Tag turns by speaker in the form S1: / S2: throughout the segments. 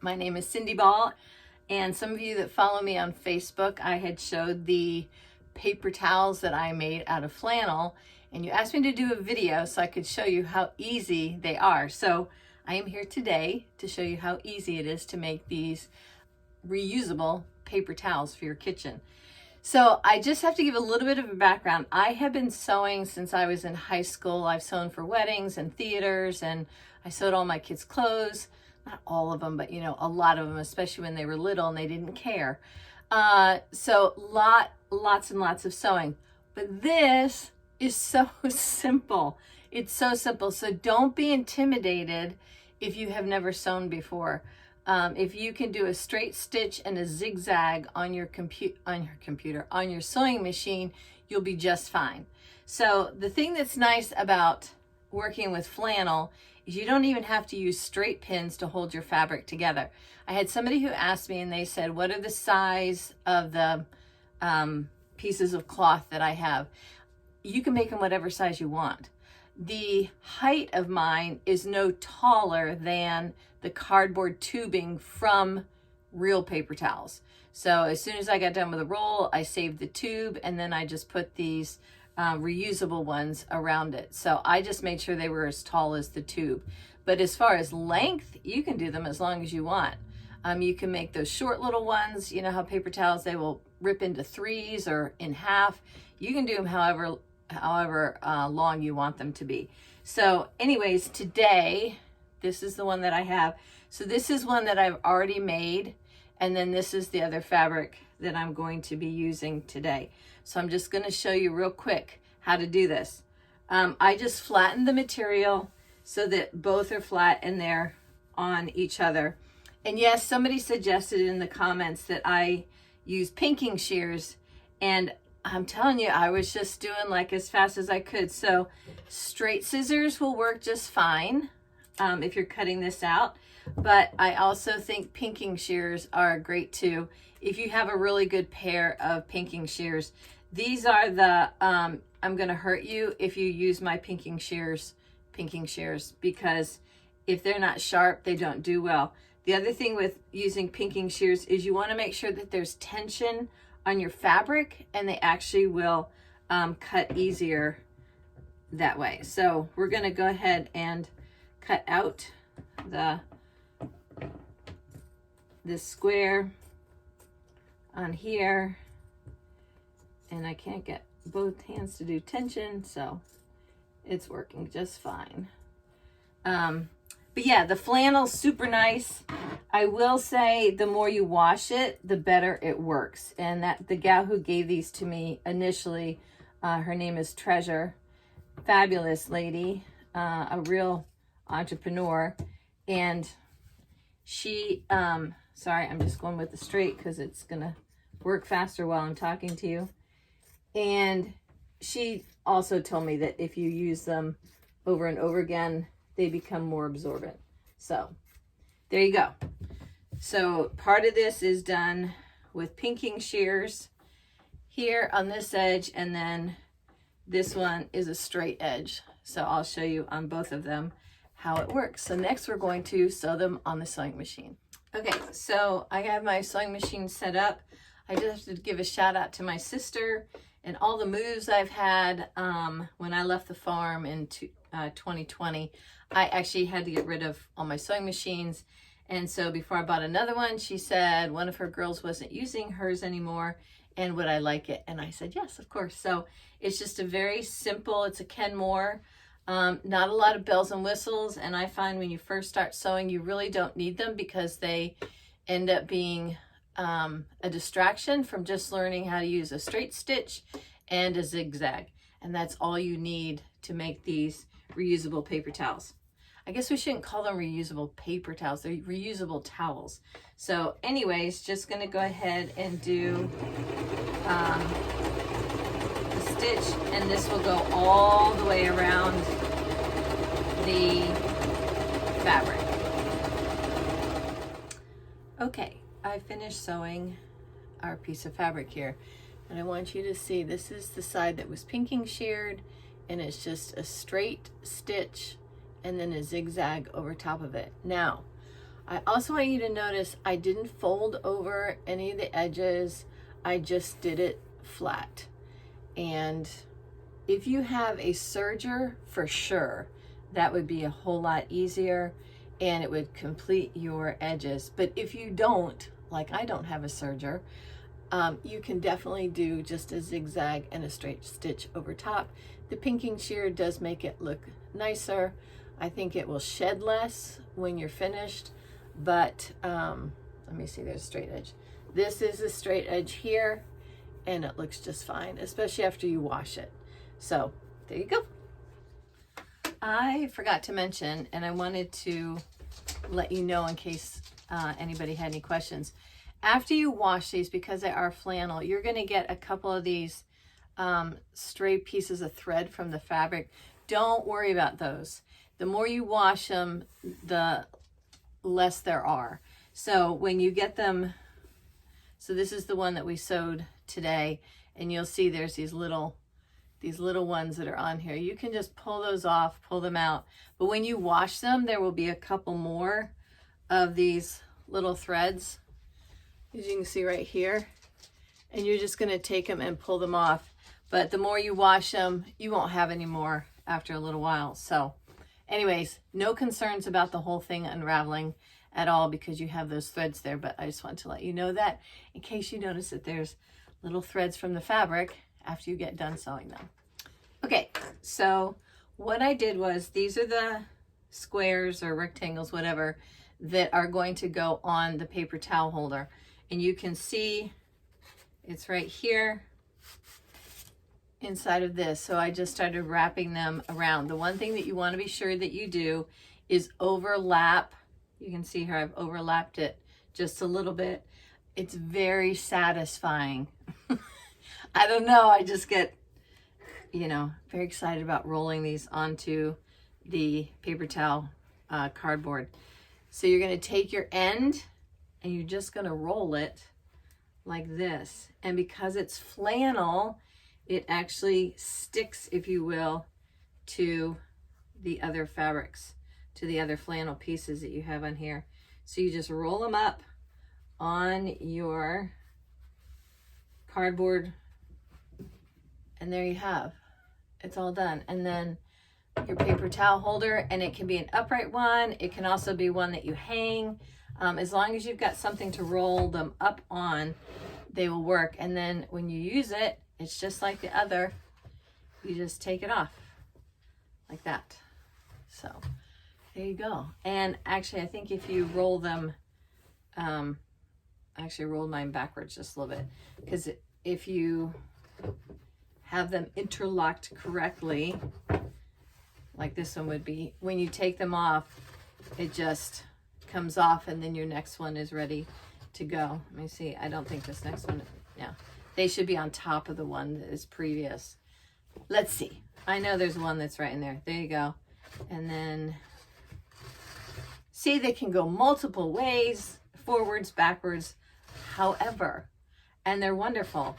S1: My name is Cindy Ball, and some of you that follow me on Facebook, I had showed the paper towels that I made out of flannel, and you asked me to do a video so I could show you how easy they are. So I am here today to show you how easy it is to make these reusable paper towels for your kitchen. So I just have to give a little bit of a background. I have been sewing since I was in high school. I've sewn for weddings and theaters, and I sewed all my kids' clothes. Not all of them, but you know, a lot of them, especially when they were little and they didn't care. So lots and lots of sewing. But this is so simple. It's so simple. So don't be intimidated if you have never sewn before. If you can do a straight stitch and a zigzag on your sewing machine, you'll be just fine. So the thing that's nice about working with flannel is you don't even have to use straight pins to hold your fabric together. I had somebody who asked me and they said, what are the size of the pieces of cloth that I have? You can make them whatever size you want. The height of mine is no taller than the cardboard tubing from real paper towels. So as soon as I got done with the roll, I saved the tube and then I just put these reusable ones around it. So I just made sure they were as tall as the tube. But as far as length, you can do them as long as you want. You can make those short little ones. You know how paper towels, they will rip into threes or in half. You can do them however long you want them to be. So anyways, today, this is the one that I have. So this is one that I've already made. And then this is the other fabric that I'm going to be using today. So I'm just going to show you real quick how to do this. I just flattened the material so that both are flat and they're on each other. And yes, somebody suggested in the comments that I use pinking shears, and I'm telling you, I was just doing like as fast as I could. So straight scissors will work just fine if you're cutting this out. But I also think pinking shears are great too if you have a really good pair of pinking shears. These are the, I'm going to hurt you if you use my pinking shears, because if they're not sharp, they don't do well. The other thing with using pinking shears is you want to make sure that there's tension on your fabric and they actually will cut easier that way. So we're going to go ahead and cut out this square on here, and I can't get both hands to do tension, so it's working just fine. But yeah, the flannel's super nice. I will say the more you wash it, the better it works. And that the gal who gave these to me initially, her name is Treasure, fabulous lady, a real entrepreneur. And she, sorry, I'm just going with the straight because it's gonna work faster while I'm talking to you. And she also told me that if you use them over and over again, they become more absorbent. So there you go. So part of this is done with pinking shears here on this edge, and then this one is a straight edge. So I'll show you on both of them how it works. So next we're going to sew them on the sewing machine. Okay, so I have my sewing machine set up. I just have to give a shout out to my sister and all the moves I've had. When I left the farm in 2020, I actually had to get rid of all my sewing machines. And so before I bought another one, she said one of her girls wasn't using hers anymore and would I like it? And I said, yes, of course. So it's just a very simple, it's a Kenmore. Not a lot of bells and whistles. And I find when you first start sewing, you really don't need them because they end up being a distraction from just learning how to use a straight stitch and a zigzag. And that's all you need to make these reusable paper towels. I guess we shouldn't call them reusable paper towels. They're reusable towels. So anyways, just going to go ahead and do a stitch, and this will go all the way around the fabric. Okay, I finished sewing our piece of fabric here, and I want you to see this is the side that was pinking sheared, and it's just a straight stitch and then a zigzag over top of it. Now, I also want you to notice I didn't fold over any of the edges. I just did it flat. And if you have a serger, for sure, that would be a whole lot easier and it would complete your edges. But if you don't, like I don't have a serger, you can definitely do just a zigzag and a straight stitch over top. The pinking shear does make it look nicer. I think it will shed less when you're finished, but let me see, there's a straight edge. This is a straight edge here, and it looks just fine, especially after you wash it. So there you go. I forgot to mention, and I wanted to let you know in case anybody had any questions. After you wash these, because they are flannel, you're going to get a couple of these stray pieces of thread from the fabric. Don't worry about those. The more you wash them, the less there are. So when you get them, so this is the one that we sewed today, and you'll see there's these little ones that are on here. You can just pull those off, pull them out. But when you wash them, there will be a couple more of these little threads, as you can see right here. And you're just going to take them and pull them off. But the more you wash them, you won't have any more after a little while. So anyways, no concerns about the whole thing unraveling at all because you have those threads there. But I just want to let you know that in case you notice that there's little threads from the fabric after you get done sewing them. Okay, so what I did was, these are the squares or rectangles, whatever, that are going to go on the paper towel holder. And you can see it's right here inside of this. So I just started wrapping them around. The one thing that you want to be sure that you do is overlap. You can see here I've overlapped it just a little bit. It's very satisfying. I don't know, I just get, you know, very excited about rolling these onto the paper towel cardboard. So you're going to take your end and you're just going to roll it like this. And because it's flannel, it actually sticks, if you will, to the other fabrics, to the other flannel pieces that you have on here. So you just roll them up on your cardboard, and there you have, it's all done. And then your paper towel holder, and it can be an upright one, it can also be one that you hang. As long as you've got something to roll them up on, they will work. And then when you use it, it's just like the other, you just take it off like that. So there you go. And actually, I think if you roll them, I actually rolled mine backwards just a little bit, because if you have them interlocked correctly, like this one would be, when you take them off, it just comes off, and then your next one is ready to go. Let me see. I don't think this next one, yeah. They should be on top of the one that is previous. Let's see. I know there's one that's right in there. There you go. And then, see, they can go multiple ways, forwards, backwards, however, and they're wonderful.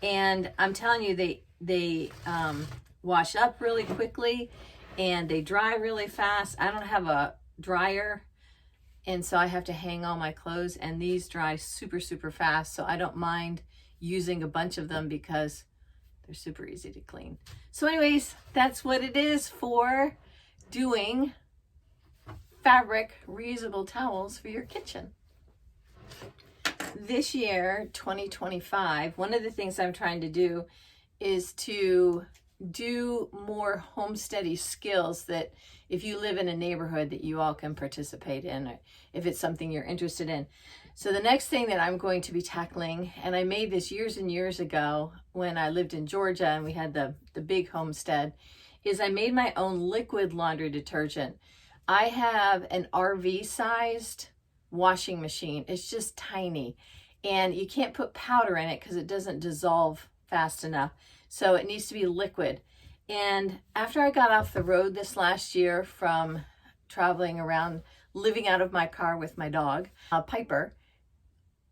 S1: And I'm telling you, they wash up really quickly, and they dry really fast. I don't have a dryer, and so I have to hang all my clothes, and these dry super, super fast. So I don't mind using a bunch of them because they're super easy to clean. So anyways, that's what it is for doing fabric reusable towels for your kitchen. This year, 2025, one of the things I'm trying to do is to do more homesteady skills that if you live in a neighborhood that you all can participate in, or if it's something you're interested in. So the next thing that I'm going to be tackling, and I made this years and years ago when I lived in Georgia and we had the big homestead, is I made my own liquid laundry detergent. I have an RV sized washing machine. It's just tiny, and you can't put powder in it because it doesn't dissolve fast enough. So it needs to be liquid. And after I got off the road this last year from traveling around, living out of my car with my dog, Piper,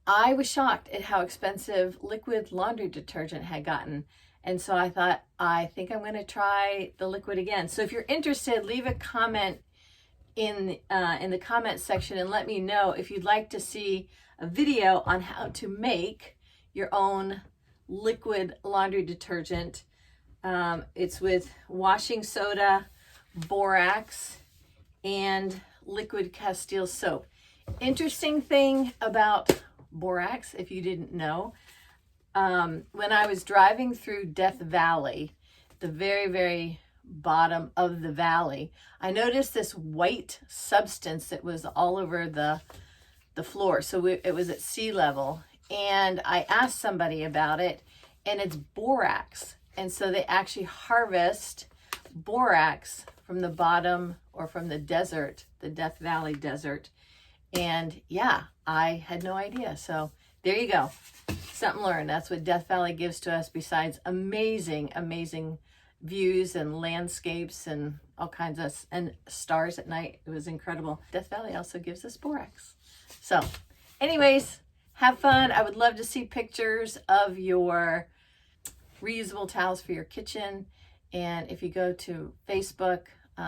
S1: I was shocked at how expensive liquid laundry detergent had gotten. And so I thought, I think I'm going to try the liquid again. So if you're interested, leave a comment in the comments section and let me know if you'd like to see a video on how to make your own liquid laundry detergent. It's with washing soda, borax, and liquid Castile soap. Interesting thing about borax, if you didn't know, when I was driving through Death Valley, the very, very bottom of the valley, I noticed this white substance that was all over the floor. So it was at sea level, and I asked somebody about it, and it's borax. And so they actually harvest borax from the bottom or from the desert, the Death Valley desert. And yeah, I had no idea. So there you go. Something learned. That's what Death Valley gives to us, besides amazing, amazing views and landscapes and all kinds of, and stars at night. It was incredible. Death Valley also gives us borax. So anyways, have fun. I would love to see pictures of your reusable towels for your kitchen. And if you go to Facebook,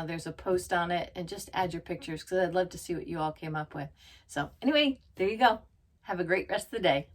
S1: there's a post on it, and just add your pictures because I'd love to see what you all came up with. So anyway, there you go. Have a great rest of the day.